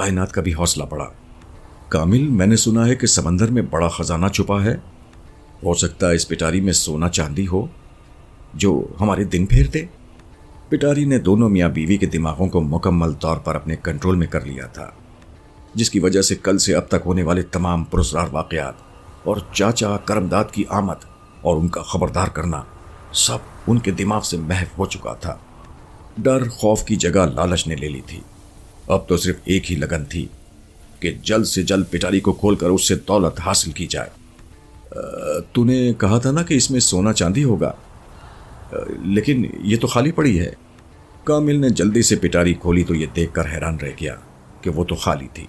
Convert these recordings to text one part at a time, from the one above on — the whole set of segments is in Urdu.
کائنات کا بھی حوصلہ بڑھا۔ کامل، میں نے سنا ہے کہ سمندر میں بڑا خزانہ چھپا ہے۔ ہو سکتا ہے اس پٹاری میں سونا چاندی ہو جو ہمارے دن پھیر دے۔ پٹاری نے دونوں میاں بیوی کے دماغوں کو مکمل طور پر اپنے کنٹرول میں کر لیا تھا، جس کی وجہ سے کل سے اب تک ہونے والے تمام پراسرار واقعات اور چاچا کرمداد کی آمد اور ان کا خبردار کرنا سب ان کے دماغ سے محو ہو چکا تھا۔ ڈر خوف کی جگہ لالچ نے لے لی تھی۔ اب تو صرف ایک ہی لگن تھی کہ جلد سے جلد پٹاری کو کھول کر اس سے دولت حاصل کی جائے۔ تو نے کہا تھا نا کہ اس میں سونا چاندی ہوگا، لیکن یہ تو خالی پڑی ہے۔ کامل نے جلدی سے پٹاری کھولی تو یہ دیکھ کر حیران رہ گیا کہ وہ تو خالی تھی۔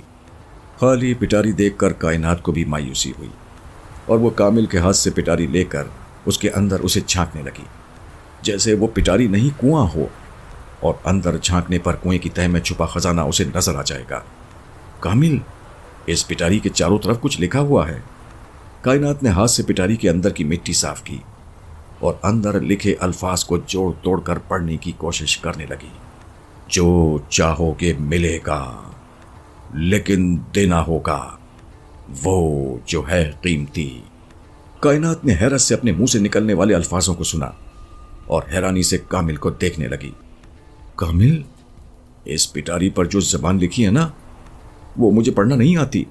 خالی پٹاری دیکھ کر کائنات کو بھی مایوسی ہوئی اور وہ کامل کے ہاتھ سے پٹاری لے کر اس کے اندر اسے چھانکنے لگی، جیسے وہ پٹاری نہیں کنواں ہو اور اندر جھانکنے پر کنویں کی تہہ میں چھپا خزانہ اسے نظر آ جائے گا۔ کامل، اس پٹاری کے چاروں طرف کچھ لکھا ہوا ہے۔ کائنات نے ہاتھ سے پٹاری کے اندر کی مٹی صاف کی اور اندر لکھے الفاظ کو جوڑ توڑ کر پڑھنے کی کوشش کرنے لگی۔ جو چاہو گے ملے گا، لیکن دینا ہوگا وہ جو ہے قیمتی۔ کائنات نے حیرت سے اپنے منہ سے نکلنے والے الفاظوں کو سنا اور حیرانی سے کامل کو دیکھنے لگی۔ کامل، اس پٹاری پر جو زبان لکھی ہے نا، وہ مجھے پڑھنا نہیں آتی۔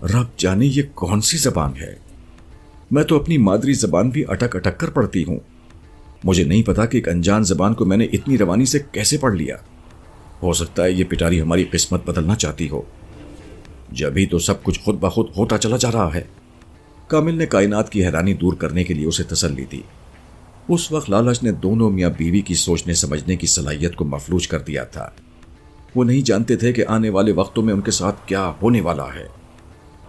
رب جانے یہ کون سی زبان ہے۔ میں تو اپنی مادری زبان بھی اٹک اٹک کر پڑھتی ہوں۔ مجھے نہیں پتا کہ ایک انجان زبان کو میں نے اتنی روانی سے کیسے پڑھ لیا۔ ہو سکتا ہے یہ پٹاری ہماری قسمت بدلنا چاہتی ہو۔ جبھی تو سب کچھ خود بخود ہوتا چلا جا رہا ہے۔ کامل نے کائنات کی حیرانی دور کرنے کے لیے اسے تسلی دی۔ اس وقت لالچ نے دونوں میاں بیوی کی سوچنے سمجھنے کی صلاحیت کو مفلوج کر دیا تھا۔ وہ نہیں جانتے تھے کہ آنے والے وقتوں میں ان کے ساتھ کیا ہونے والا ہے،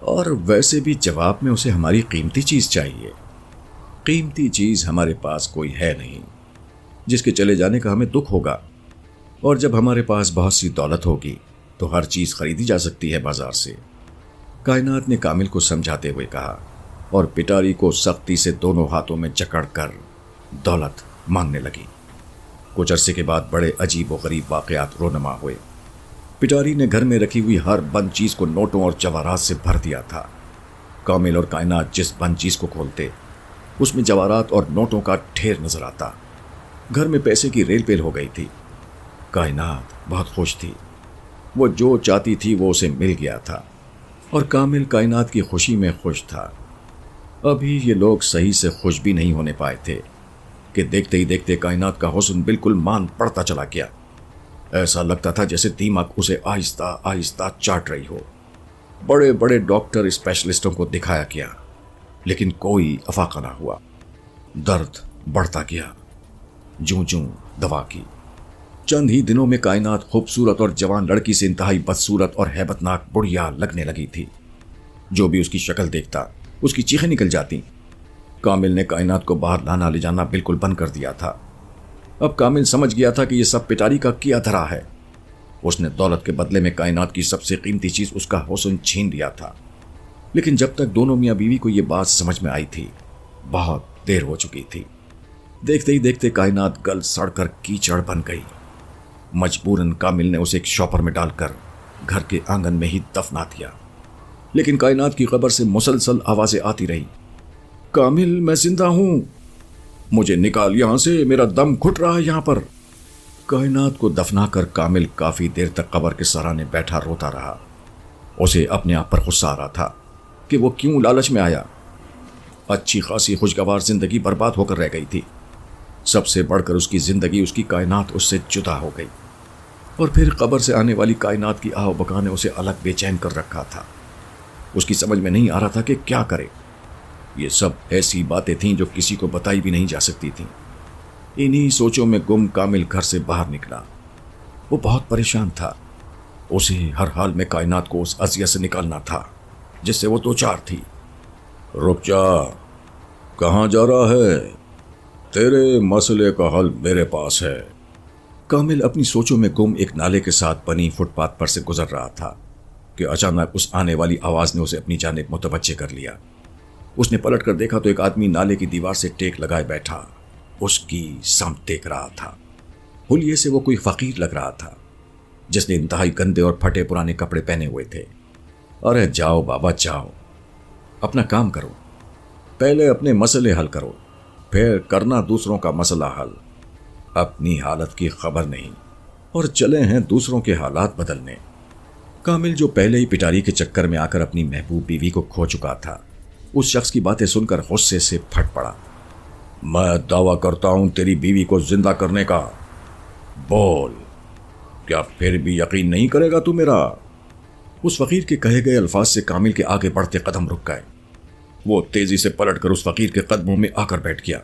اور ویسے بھی جواب میں اسے ہماری قیمتی چیز چاہیے۔ قیمتی چیز ہمارے پاس کوئی ہے نہیں جس کے چلے جانے کا ہمیں دکھ ہوگا، اور جب ہمارے پاس بہت سی دولت ہوگی تو ہر چیز خریدی جا سکتی ہے بازار سے۔ کائنات نے کامل کو سمجھاتے ہوئے کہا اور پٹاری کو سختی سے دونوں ہاتھوں میں جکڑ کر دولت مانگنے لگی۔ کچھ عرصے کے بعد بڑے عجیب و غریب واقعات رونما ہوئے۔ پٹاری نے گھر میں رکھی ہوئی ہر بند چیز کو نوٹوں اور جواہرات سے بھر دیا تھا۔ کامل اور کائنات جس بند چیز کو کھولتے اس میں جواہرات اور نوٹوں کا ڈھیر نظر آتا۔ گھر میں پیسے کی ریل پیل ہو گئی تھی۔ کائنات بہت خوش تھی۔ وہ جو چاہتی تھی وہ اسے مل گیا تھا، اور کامل کائنات کی خوشی میں خوش تھا۔ ابھی یہ لوگ صحیح سے خوش بھی نہیں ہونے پائے تھے کہ دیکھتے ہی دیکھتے کائنات کا حسن بالکل مان پڑتا چلا گیا۔ ایسا لگتا تھا جیسے دیمک اسے آہستہ آہستہ چاٹ رہی ہو۔ بڑے بڑے ڈاکٹر اسپیشلسٹوں کو دکھایا گیا، لیکن کوئی افاقہ نہ ہوا۔ درد بڑھتا گیا، جوں جوں دوا کی۔ چند ہی دنوں میں کائنات خوبصورت اور جوان لڑکی سے انتہائی بدصورت اور ہیبت ناک بڑھیا لگنے لگی تھی۔ جو بھی اس کی شکل دیکھتا اس کی چیخیں نکل جاتی۔ کامل نے کائنات کو باہر لانا لے جانا بالکل بند کر دیا تھا۔ اب کامل سمجھ گیا تھا کہ یہ سب پٹاری کا کیا دھرا ہے۔ اس نے دولت کے بدلے میں کائنات کی سب سے قیمتی چیز اس کا حسن چھین لیا تھا، لیکن جب تک دونوں میاں بیوی کو یہ بات سمجھ میں آئی تھی بہت دیر ہو چکی تھی۔ دیکھتے ہی دیکھتے کائنات گل سڑ کر کیچڑ بن گئی۔ مجبوراً کامل نے اسے ایک شاپر میں ڈال کر گھر کے آنگن میں ہی دفنا دیا، لیکن کائنات کی قبر سے مسلسل آوازیں آتی رہی۔ کامل، میں زندہ ہوں، مجھے نکال یہاں سے، میرا دم گھٹ رہا ہے یہاں پر۔ کائنات کو دفنا کر کامل کافی دیر تک قبر کے سرانے بیٹھا روتا رہا۔ اسے اپنے آپ پر غصہ آ رہا تھا کہ وہ کیوں لالچ میں آیا۔ اچھی خاصی خوشگوار زندگی برباد ہو کر رہ گئی تھی۔ سب سے بڑھ کر اس کی زندگی، اس کی کائنات اس سے جدا ہو گئی، اور پھر قبر سے آنے والی کائنات کی آہ و بکا نے اسے الگ بے چین کر رکھا تھا۔ اس کی سمجھ میں نہیں آ رہا تھا کہ کیا کرے۔ یہ سب ایسی باتیں تھیں جو کسی کو بتائی بھی نہیں جا سکتی تھیں۔ انہی سوچوں میں گم کامل گھر سے باہر نکلا۔ وہ بہت پریشان تھا۔ اسے ہر حال میں کائنات کو اس اذیت سے نکالنا تھا جس سے وہ دوچار تھی۔ رک جا، کہاں جا رہا ہے؟ تیرے مسئلے کا حل میرے پاس ہے۔ کامل اپنی سوچوں میں گم ایک نالے کے ساتھ بنی فٹ پاتھ پر سے گزر رہا تھا کہ اچانک اس آنے والی آواز نے اسے اپنی جانب متوجہ کر لیا۔ اس نے پلٹ کر دیکھا تو ایک آدمی نالے کی دیوار سے ٹیک لگائے بیٹھا اس کی سمت دیکھ رہا تھا۔ حلیے سے وہ کوئی فقیر لگ رہا تھا۔ جس نے انتہائی گندے اور پھٹے پرانے کپڑے پہنے ہوئے تھے۔ ارے جاؤ بابا جاؤ، اپنا کام کرو، پہلے اپنے مسئلے حل کرو، پھر کرنا دوسروں کا مسئلہ حل۔ اپنی حالت کی خبر نہیں اور چلے ہیں دوسروں کے حالات بدلنے۔ کامل جو پہلے ہی پٹاری کے چکر میں آ کر اپنی محبوب بیوی کو کھو چکا تھا، اس شخص کی باتیں سن کر غصے سے پھٹ پڑا۔ میں دعویٰ کرتا ہوں تیری بیوی کو زندہ کرنے کا۔ بول، کیا پھر بھی یقین نہیں کرے گا تو میرا؟ اس فقیر کے کہے گئے الفاظ سے کامل کے آگے بڑھتے قدم رک گئے۔ وہ تیزی سے پلٹ کر اس فقیر کے قدموں میں آ کر بیٹھ گیا۔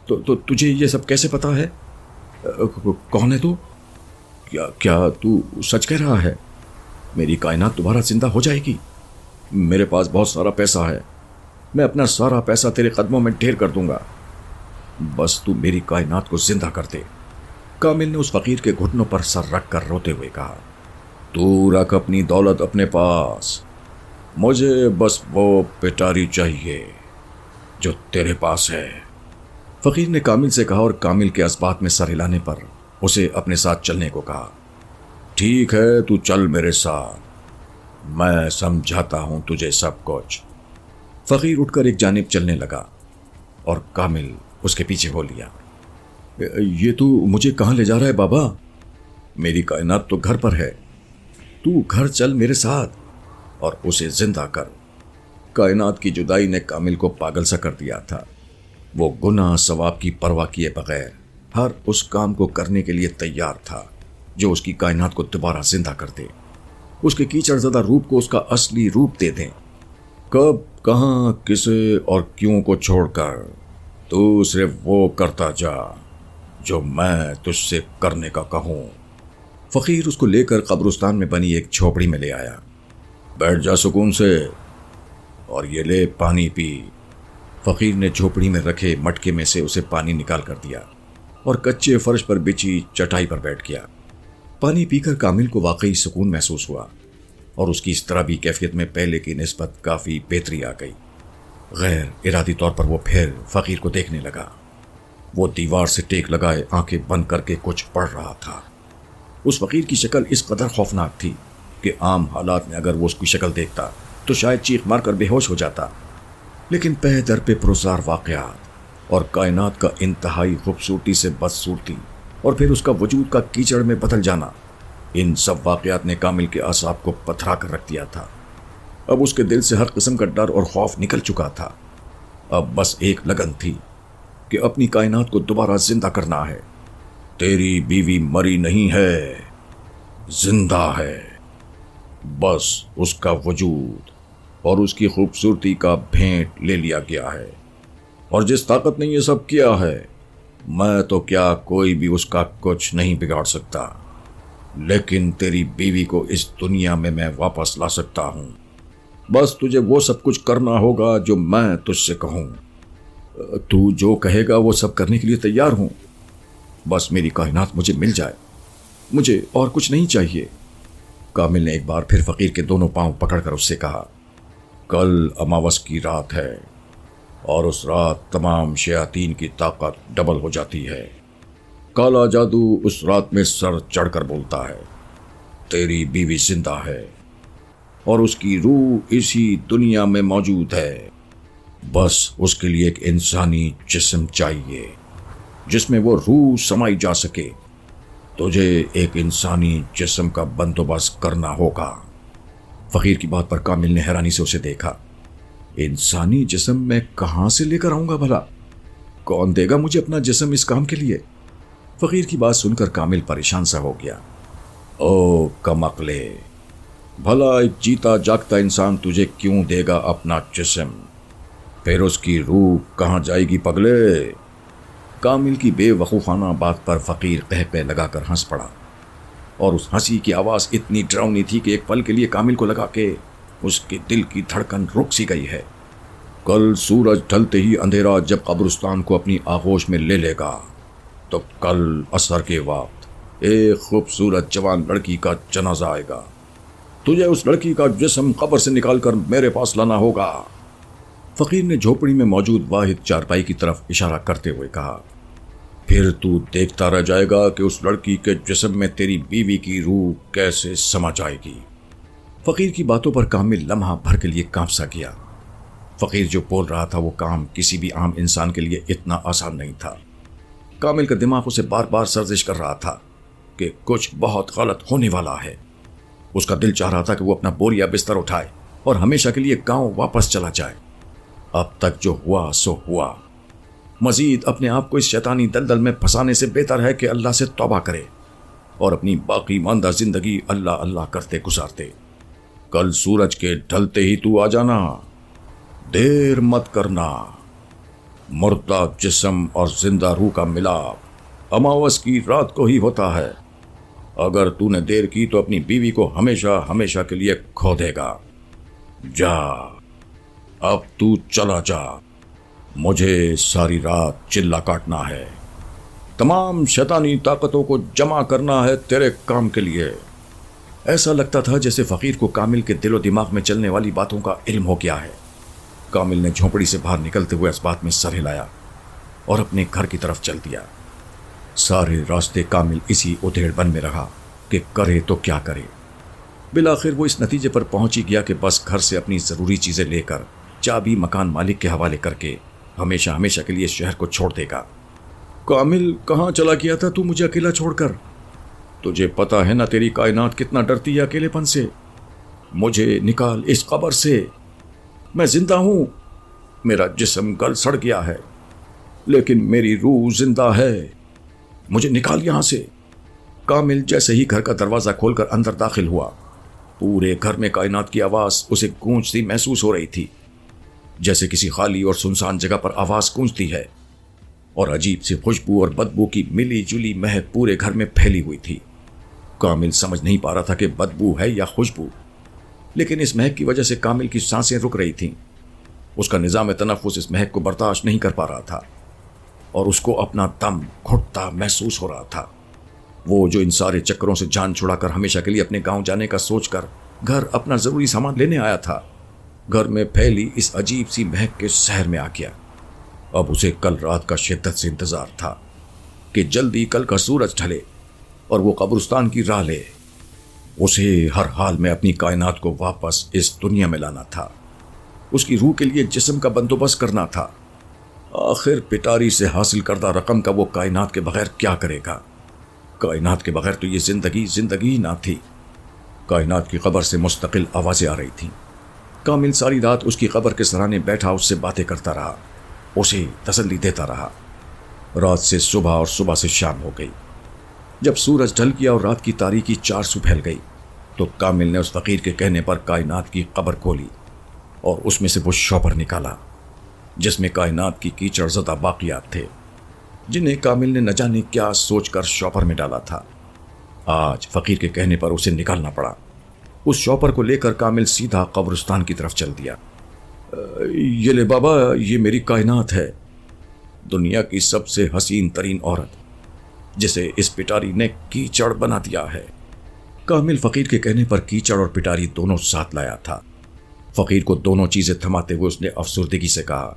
تو تجھے یہ سب کیسے پتا ہے؟ کون ہے تو؟ کیا تو سچ کہہ رہا ہے؟ میری کائنات دوبارہ زندہ ہو جائے گی؟ میرے پاس بہت سارا پیسہ ہے، میں اپنا سارا پیسہ تیرے قدموں میں ڈھیر کر دوں گا، بس تو میری کائنات کو زندہ کر دے۔ کامل نے اس فقیر کے گھٹنوں پر سر رکھ کر روتے ہوئے کہا، تو رکھ اپنی دولت اپنے پاس، مجھے بس وہ پٹاری چاہیے جو تیرے پاس ہے۔ فقیر نے کامل سے کہا اور کامل کے اسبات میں سر ہلانے پر اسے اپنے ساتھ چلنے کو کہا۔ ٹھیک ہے، تو چل میرے ساتھ، میں سمجھاتا ہوں تجھے سب کچھ۔ فقیر اٹھ کر ایک جانب چلنے لگا اور کامل اس کے پیچھے ہو لیا۔ یہ تو مجھے کہاں لے جا رہا ہے بابا؟ میری کائنات تو گھر پر ہے، تو گھر چل میرے ساتھ اور اسے زندہ کر۔ کائنات کی جدائی نے کامل کو پاگل سا کر دیا تھا۔ وہ گناہ ثواب کی پرواہ کیے بغیر ہر اس کام کو کرنے کے لیے تیار تھا جو اس کی کائنات کو دوبارہ زندہ کر دے، اس کے کیچڑ زدہ روپ کو اس کا اصلی روپ دے دیں۔ کب، کہاں، کسے اور کیوں کو چھوڑ کر تو صرف وہ کرتا جا جو میں تجھ سے کرنے کا کہوں۔ فقیر اس کو لے کر قبرستان میں بنی ایک جھوپڑی میں لے آیا۔ بیٹھ جا سکون سے اور یہ لے پانی پی۔ فقیر نے جھوپڑی میں رکھے مٹکے میں سے اسے پانی نکال کر دیا اور کچے فرش پر بچھی چٹائی پر بیٹھ گیا۔ پانی پی کر کامل کو واقعی سکون محسوس ہوا اور اس کی اس طرح بھی کیفیت میں پہلے کی نسبت کافی بہتری آ گئی۔ غیر ارادی طور پر وہ پھر فقیر کو دیکھنے لگا۔ وہ دیوار سے ٹیک لگائے آنکھیں بند کر کے کچھ پڑھ رہا تھا۔ اس فقیر کی شکل اس قدر خوفناک تھی کہ عام حالات میں اگر وہ اس کی شکل دیکھتا تو شاید چیخ مار کر بے ہوش ہو جاتا، لیکن پہ در پہ پرزار واقعات اور کائنات کا انتہائی خوبصورتی سے بدصورتی اور پھر اس کا وجود کا کیچڑ میں بدل جانا، ان سب واقعات نے کامل کے اعصاب کو پتھرا کر رکھ دیا تھا۔ اب اس کے دل سے ہر قسم کا ڈر اور خوف نکل چکا تھا۔ اب بس ایک لگن تھی کہ اپنی کائنات کو دوبارہ زندہ کرنا ہے۔ تیری بیوی مری نہیں ہے، زندہ ہے، بس اس کا وجود اور اس کی خوبصورتی کا بھینٹ لے لیا گیا ہے، اور جس طاقت نے یہ سب کیا ہے، میں تو کیا کوئی بھی اس کا کچھ نہیں بگاڑ سکتا، لیکن تیری بیوی کو اس دنیا میں واپس لا سکتا ہوں۔ بس تجھے وہ سب کچھ کرنا ہوگا جو میں تجھ سے کہوں۔ تو جو کہے گا وہ سب کرنے کے لیے تیار ہوں، بس میری کائنات مجھے مل جائے، مجھے اور کچھ نہیں چاہیے۔ کامل نے ایک بار پھر فقیر کے دونوں پاؤں پکڑ کر اس سے کہا، کل اماوس کی رات ہے اور اس رات تمام شیاطین کی طاقت ڈبل ہو جاتی ہے۔ کالا جادو اس رات میں سر چڑھ کر بولتا ہے، تیری بیوی زندہ ہے اور اس کی روح اسی دنیا میں موجود ہے، بس اس کے لیے ایک انسانی جسم چاہیے جس میں وہ روح سمائی جا سکے۔ تجھے ایک انسانی جسم کا بندوبست کرنا ہوگا۔ فقیر کی بات پر کامل نے حیرانی سے اسے دیکھا۔ انسانی جسم میں کہاں سے لے کر آؤں گا بھلا؟ کون دے گا مجھے اپنا جسم اس کام کے لیے؟ فقیر کی بات سن کر کامل پریشان سا ہو گیا۔ او کم عقلے، بھلا ایک جیتا جاگتا انسان تجھے کیوں دے گا اپنا جسم؟ پھر اس کی روح کہاں جائے گی پگلے؟ کامل کی بے وقوفانہ بات پر فقیر قہقہ لگا کر ہنس پڑا، اور اس ہنسی کی آواز اتنی ڈراؤنی تھی کہ ایک پل کے لیے کامل کو لگا کہ اس کے دل کی دھڑکن رک سی گئی ہے۔ کل سورج ڈھلتے ہی اندھیرا جب قبرستان کو اپنی آغوش میں لے لے گا تو کل عصر کے وقت ایک خوبصورت جوان لڑکی کا جنازہ آئے گا۔ تجھے اس لڑکی کا جسم قبر سے نکال کر میرے پاس لانا ہوگا۔ فقیر نے جھوپڑی میں موجود واحد چارپائی کی طرف اشارہ کرتے ہوئے کہا۔ پھر تو دیکھتا رہ جائے گا کہ اس لڑکی کے جسم میں تیری بیوی کی روح کیسے سما جائے گی۔ فقیر کی باتوں پر کامل لمحہ بھر کے لیے کانپ سا گیا۔ فقیر جو بول رہا تھا وہ کام کسی بھی عام انسان کے لیے اتنا آسان نہیں تھا۔ کامل کا دماغ اسے بار بار سرزش کر رہا تھا کہ کچھ بہت غلط ہونے والا ہے۔ اس کا دل چاہ رہا تھا کہ وہ اپنا بوریا بستر اٹھائے اور ہمیشہ کے لیے گاؤں واپس چلا جائے۔ اب تک جو ہوا سو ہوا۔ مزید اپنے آپ کو اس شیطانی دلدل میں پھنسانے سے بہتر ہے کہ اللہ سے توبہ کرے اور اپنی باقی ماندہ زندگی اللہ اللہ کرتے گزارتے۔ کل سورج کے ڈھلتے ہی تو آ جانا، دیر مت کرنا۔ مردہ جسم اور زندہ روح کا ملاپ اماوس کی رات کو ہی ہوتا ہے۔ اگر تو نے دیر کی تو اپنی بیوی کو ہمیشہ ہمیشہ کے لیے کھو دے گا۔ جا، اب تو چلا جا، مجھے ساری رات چلا کاٹنا ہے، تمام شیطانی طاقتوں کو جمع کرنا ہے تیرے کام کے لیے۔ ایسا لگتا تھا جیسے فقیر کو کامل کے دل و دماغ میں چلنے والی باتوں کا علم ہو گیا ہے۔ کامل نے جھونپڑی سے باہر نکلتے ہوئے اس بات میں سر ہلایا اور اپنے گھر کی طرف چل دیا۔ سارے راستے کامل اسی ادھیڑ بن میں رہا کہ کرے تو کیا کرے۔ بالآخر وہ اس نتیجے پر پہنچ ہی گیا کہ بس گھر سے اپنی ضروری چیزیں لے کر چابی مکان مالک کے حوالے کر کے ہمیشہ ہمیشہ کے لیے شہر کو چھوڑ دے گا۔ کامل کہاں چلا گیا تھا تو مجھے اکیلا چھوڑ کر؟ تجھے پتا ہے نا تیری کائنات کتنا ڈرتی ہے اکیلے پن سے۔ مجھے نکال اس قبر سے، میں زندہ ہوں، میرا جسم گل سڑ گیا ہے لیکن میری روح زندہ ہے، مجھے نکال یہاں سے۔ کامل جیسے ہی گھر کا دروازہ کھول کر اندر داخل ہوا، پورے گھر میں کائنات کی آواز اسے گونجتی محسوس ہو رہی تھی، جیسے کسی خالی اور سنسان جگہ پر آواز گونجتی ہے، اور عجیب سی خوشبو اور بدبو کی ملی جلی مہک پورے گھر میں پھیلی ہوئی تھی۔ کامل سمجھ نہیں پا رہا تھا کہ بدبو ہے یا خوشبو، لیکن اس مہک کی وجہ سے کامل کی سانسیں رک رہی تھیں۔ اس کا نظام تنفس اس مہک کو برداشت نہیں کر پا رہا تھا اور اس کو اپنا دم گھٹتا محسوس ہو رہا تھا۔ وہ جو ان سارے چکروں سے جان چھڑا کر ہمیشہ کے لیے اپنے گاؤں جانے کا سوچ کر گھر اپنا ضروری سامان لینے آیا تھا، گھر میں پھیلی اس عجیب سی مہک کے سحر میں آ گیا۔ اب اسے کل رات کا شدت سے انتظار تھا کہ جلدی کل کا سورج ڈھلے اور وہ قبرستان کی راہ لے۔ اسے ہر حال میں اپنی کائنات کو واپس اس دنیا میں لانا تھا۔ اس کی روح کے لیے جسم کا بندوبست کرنا تھا۔ آخر پٹاری سے حاصل کردہ رقم کا وہ کائنات کے بغیر کیا کرے گا؟ کائنات کے بغیر تو یہ زندگی ہی نہ تھی۔ کائنات کی قبر سے مستقل آوازیں آ رہی تھیں۔ کامل ساری رات اس کی قبر کے سرانے بیٹھا اس سے باتیں کرتا رہا، اسے تسلی دیتا رہا۔ رات سے صبح اور صبح سے شام ہو گئی۔ جب سورج ڈھل گیا اور رات کی تاریکی چار سو پھیل گئی تو کامل نے اس فقیر کے کہنے پر کائنات کی قبر کھولی اور اس میں سے وہ شوپر نکالا جس میں کائنات کی کیچڑ زدہ باقیات تھے، جنہیں کامل نے نہ جانے کیا سوچ کر شوپر میں ڈالا تھا۔ آج فقیر کے کہنے پر اسے نکالنا پڑا۔ اس شوپر کو لے کر کامل سیدھا قبرستان کی طرف چل دیا۔ یہ لے بابا، یہ میری کائنات ہے، دنیا کی سب سے حسین ترین عورت جسے اس پٹاری نے کیچڑ بنا دیا ہے۔ کامل فقیر کے کہنے پر کیچڑ اور پٹاری دونوں ساتھ لایا تھا۔ فقیر کو دونوں چیزیں تھماتے ہوئے اس نے افسردگی سے کہا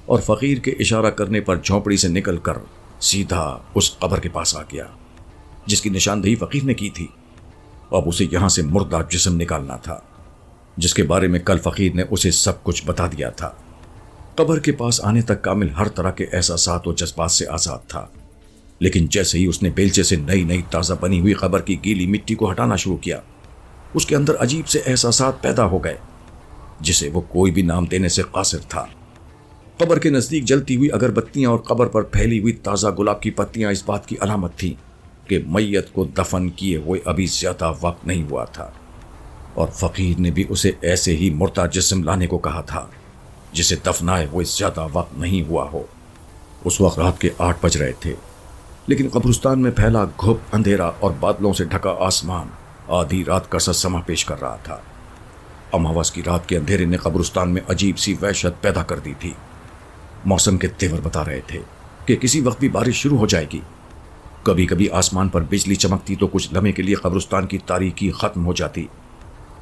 اور فقیر کے اشارہ کرنے پر جھونپڑی سے نکل کر سیدھا اس قبر کے پاس آ گیا جس کی نشاندہی فقیر نے کی تھی۔ اب اسے یہاں سے مردہ جسم نکالنا تھا جس کے بارے میں کل فقیر نے اسے سب کچھ بتا دیا تھا۔ قبر کے پاس آنے تک کامل ہر طرح کے احساسات و جذبات سے آزاد تھا، لیکن جیسے ہی اس نے بیلچے سے نئی تازہ بنی ہوئی قبر کی گیلی مٹی کو ہٹانا شروع کیا، اس کے اندر عجیب سے احساسات پیدا ہو گئے جسے وہ کوئی بھی نام دینے سے قاصر تھا۔ قبر کے نزدیک جلتی ہوئی اگربتیاں اور قبر پر پھیلی ہوئی تازہ گلاب کی پتیاں اس بات کی علامت تھیں کہ میت کو دفن کیے ہوئے ابھی زیادہ وقت نہیں ہوا تھا، اور فقیر نے بھی اسے ایسے ہی مردہ جسم لانے کو کہا تھا جسے دفنائے ہوئے زیادہ وقت نہیں ہوا ہو۔ اس وقت رات کے 8 بج رہے تھے، لیکن قبرستان میں پھیلا گھپ اندھیرا اور بادلوں سے ڈھکا آسمان آدھی رات کا سا سما پیش کر رہا تھا۔ اماوس کی رات کے اندھیرے نے قبرستان میں عجیب سی وحشت پیدا کر دی تھی۔ موسم کے تیور بتا رہے تھے کہ کسی وقت بھی بارش شروع ہو جائے گی۔ کبھی کبھی آسمان پر بجلی چمکتی تو کچھ لمحے کے لیے قبرستان کی تاریکی ختم ہو جاتی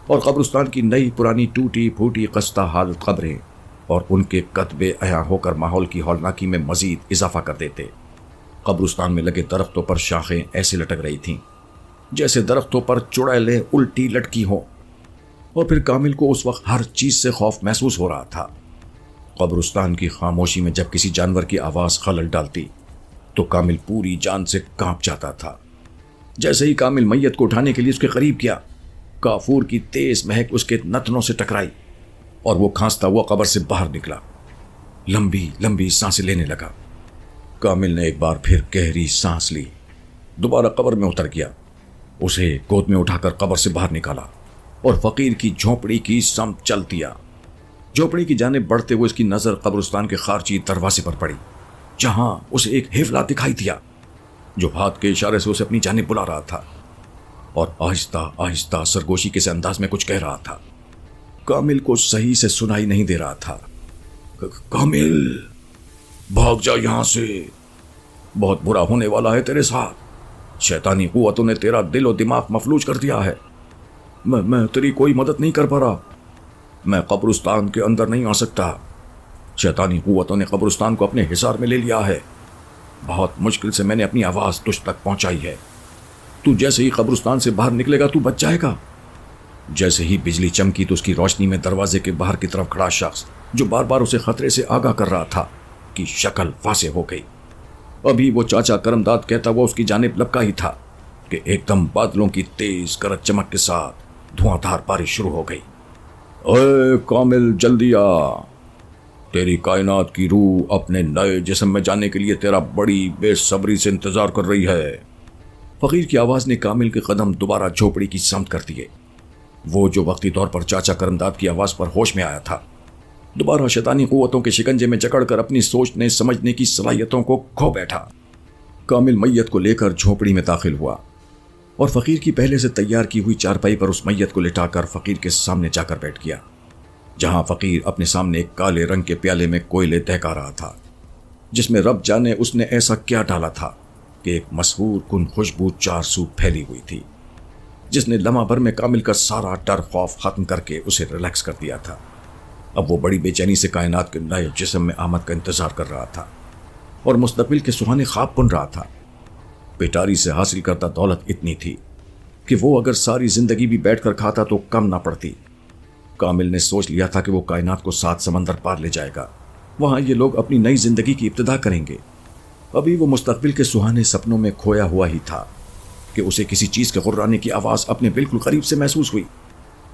اور قبرستان کی نئی پرانی ٹوٹی پھوٹی خستہ حال قبریں اور ان کے کتبے عیاں ہو کر ماحول کی ہولناکی میں مزید اضافہ کر دیتے۔ قبرستان میں لگے درختوں پر شاخیں ایسے لٹک رہی تھیں جیسے درختوں پر چڑیلیں الٹی لٹکی ہوں، اور پھر کامل کو اس وقت ہر چیز سے خوف محسوس ہو رہا تھا۔ قبرستان کی خاموشی میں جب کسی جانور کی آواز خلل ڈالتی تو کامل پوری جان سے کانپ جاتا تھا۔ جیسے ہی کامل میت کو اٹھانے کے لیے اس کے قریب گیا، کافور کی تیز مہک اس کے نتنوں سے ٹکرائی اور وہ کھانستا ہوا قبر سے باہر نکلا۔ لمبی لمبی سانسیں لینے لگا۔ کامل نے ایک بار پھر گہری سانس لی، دوبارہ قبر میں اتر گیا، اسے گود میں اٹھا کر قبر سے باہر نکالا اور فقیر کی جھونپڑی کی سمت چل دیا۔ جھونپڑی کی جانب بڑھتے ہوئے اس کی نظر قبرستان کے خارجی دروازے پر پڑی، جہاں اسے ایک حفلہ دکھائی دیا جو ہاتھ کے اشارے سے اسے اپنی جانب بلا رہا تھا اور آہستہ آہستہ سرگوشی کے سے انداز میں کچھ کہہ رہا تھا۔ کامل کو صحیح سے سنائی نہیں دے رہا تھا۔ کامل، بھاگ جا یہاں سے، بہت برا ہونے والا ہے تیرے ساتھ، شیطانی قوتوں نے تیرا دل و دماغ مفلوج کر دیا ہے۔ میں تیری کوئی مدد نہیں کر پا رہا، میں قبرستان کے اندر نہیں آ سکتا، شیطانی قوتوں نے قبرستان کو اپنے حصار میں لے لیا ہے، بہت مشکل سے میں نے اپنی آواز تجھ تک پہنچائی ہے، تو جیسے ہی قبرستان سے باہر نکلے گا تو بچ جائے گا۔ جیسے ہی بجلی چمکی تو اس کی روشنی میں دروازے کے باہر کی طرف کھڑا شخص جو بار بار اسے خطرے سے آگاہ کر رہا تھا کی شکل واضح ہو گئی۔ ابھی وہ چاچا کرمداد کہتا ہوا اس کی جانب لپکا ہی تھا کہ ایک دم بادلوں کی تیز گرج چمک کے ساتھ دھواں دھار بارش شروع ہو گئی۔ اے کامل، جلدی آ، تیری کائنات کی روح اپنے نئے جسم میں جانے کے لیے تیرا بڑی بے صبری سے انتظار کر رہی ہے۔ فقیر کی آواز نے کامل کے قدم دوبارہ جھوپڑی کی سمت کر دیے۔ وہ جو وقتی طور پر چاچا کرمداد کی آواز پر ہوش میں آیا تھا، دوبارہ شیطانی قوتوں کے شکنجے میں جکڑ کر اپنی سوچنے سمجھنے کی صلاحیتوں کو کھو بیٹھا۔ کامل میت کو لے کر جھوپڑی میں داخل ہوا اور فقیر کی پہلے سے تیار کی ہوئی چارپائی پر اس میت کو لٹا کر فقیر کے سامنے جا کر بیٹھ گیا، جہاں فقیر اپنے سامنے ایک کالے رنگ کے پیالے میں کوئلے دہکا رہا تھا، جس میں رب جانے اس نے ایسا کیا ڈالا تھا کہ ایک مسحور کن خوشبو چار سو پھیلی ہوئی تھی، جس نے لمحہ بھر میں کامل کا سارا ڈر خوف ختم کر کے اسے ریلیکس کر دیا تھا۔ اب وہ بڑی بے چینی سے کائنات کے نئے جسم میں آمد کا انتظار کر رہا تھا اور مستقبل کے سہانے خواب بن رہا تھا۔ پیٹاری سے حاصل کردہ دولت اتنی تھی کہ وہ اگر ساری زندگی بھی بیٹھ کر کھاتا تو کم نہ پڑتی۔ کامل نے سوچ لیا تھا کہ وہ کائنات کو 7 سمندر پار لے جائے گا، وہاں یہ لوگ اپنی نئی زندگی کی ابتدا کریں گے۔ ابھی وہ مستقبل کے سہانے سپنوں میں کھویا ہوا ہی تھا کہ اسے کسی چیز کے غرانے کی آواز اپنے بالکل قریب سے محسوس ہوئی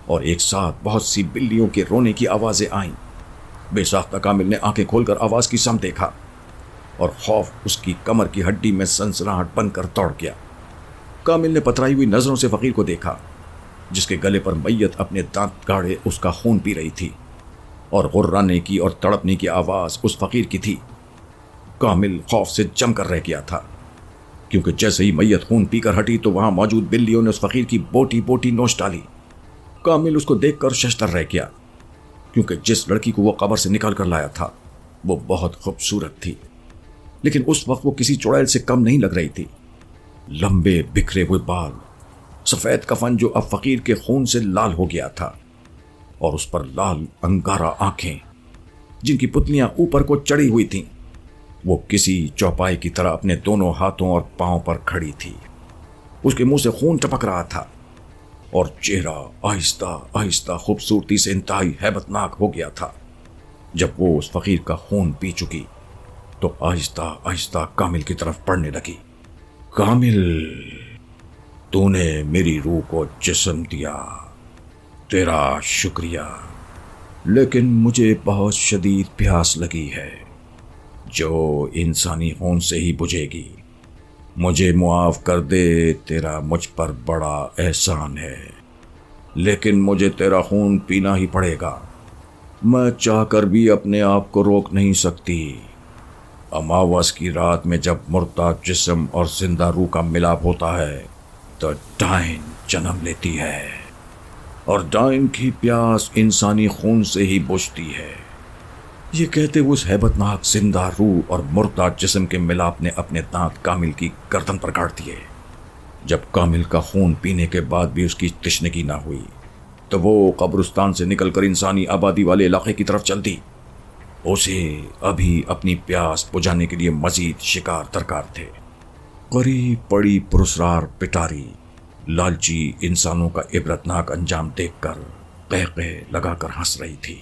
اور ایک ساتھ بہت سی بلیوں کے رونے کی آوازیں آئیں۔ بے ساختہ کامل نے آنکھیں کھول کر آواز کی سمت دیکھا اور خوف اس کی کمر کی ہڈی میں سنسناہٹ بن کر دوڑ گیا۔ کامل نے پترائی ہوئی نظروں سے فقیر کو دیکھا، جس کے گلے پر میت اپنے دانت گاڑے اس کا خون پی رہی تھی اور غرانے کی اور تڑپنے کی آواز اس فقیر کی تھی۔ کامل خوف سے جم کر رہ گیا تھا، کیونکہ جیسے ہی میت خون پی کر ہٹی تو وہاں موجود بلیوں نے اس فقیر کی بوٹی بوٹی نوچ ڈالی۔ کامل اس کو دیکھ کر ششدر رہ گیا، کیونکہ جس لڑکی کو وہ قبر سے نکال کر لایا تھا وہ بہت خوبصورت تھی، لیکن اس وقت وہ کسی چڑیل سے کم نہیں لگ رہی تھی۔ لمبے بکھرے ہوئے بال، سفید کفن جو اب فقیر کے خون سے لال ہو گیا تھا، اور اس پر لال انگارہ آنکھیں جن کی پتلیاں اوپر کو چڑھی ہوئی تھیں۔ وہ کسی چوپائے کی طرح اپنے دونوں ہاتھوں اور پاؤں پر کھڑی تھی۔ اس کے منہ سے خون ٹپک رہا تھا اور چہرہ آہستہ آہستہ خوبصورتی سے انتہائی ہیبت ناک ہو گیا تھا۔ جب وہ اس فقیر کا خون پی چکی تو آہستہ آہستہ کامل کی طرف بڑھنے لگی۔ کامل، تو نے میری روح کو جسم دیا، تیرا شکریہ، لیکن مجھے بہت شدید پیاس لگی ہے جو انسانی خون سے ہی بجھے گی۔ مجھے معاف کر دے، تیرا مجھ پر بڑا احسان ہے، لیکن مجھے تیرا خون پینا ہی پڑے گا۔ میں چاہ کر بھی اپنے آپ کو روک نہیں سکتی۔ اماوس کی رات میں جب مردہ جسم اور زندہ روح کا ملاپ ہوتا ہے تو ڈائن جنم لیتی ہے، اور ڈائن کی پیاس انسانی خون سے ہی بجھتی ہے۔ یہ کہتے ہوئے اس ہیبت ناک زندہ روح اور مردہ جسم کے ملاپ نے اپنے دانت کامل کی گردن پر گاڑ دیے۔ جب کامل کا خون پینے کے بعد بھی اس کی تشنگی نہ ہوئی تو وہ قبرستان سے نکل کر انسانی آبادی والے علاقے کی طرف چل دی۔ اسے ابھی اپنی پیاس بجھانے کے لیے مزید شکار درکار تھے۔ قریب پڑی پرسرار پٹاری لالچی انسانوں کا عبرتناک انجام دیکھ کر قہقہ لگا کر ہنس رہی تھی۔